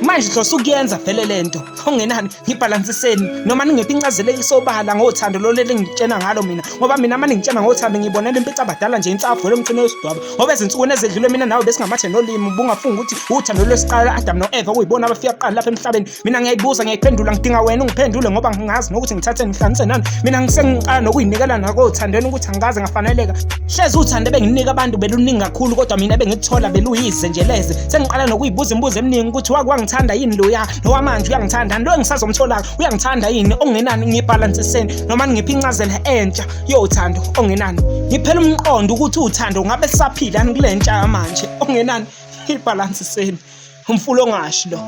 manje hlosa ukuyenza vele lento ongenani ngibhalansiseni noma ningephi incazelo isobala ngothando lolele ngitshena ngalo mina ngoba mina manje ngitshena ngothando ngibonela impilo abadala nje insafo lomcino wesidwaba ngoba ezinsukwini ezedlule mina nawe besingamathe nolimi bungafunga ukuthi uthando lwesiqala Adam no Eva kuyibona abafika kuqala lapha emhlabeni mina ngiyayibuza ngiyayiphendula ngidinga wena ungiphendule ngoba ngingazi nokuthi ngithathe ngihlanise nani mina ngisengiqala nokuyinikela nakothandweni ukuthi angikaze ngafaneleka hlezi uthando benginika abantu beluningi kakhulu kodwa mina bengithola beluyize nje leze sengiqala nokuyibuza imibuzo eminingi ukuthi wangithanda yini loya nowamanje uyangithanda lo engisazomthola uyangithanda yini ongenani ngibhalansiseni noma ngiphi incazelo entsha yothando ongenani ngiphela umqondo ukuthi uthando ngabe saphila kule ntsha manje ongenani ibhalansiseni umfulo ongashi lo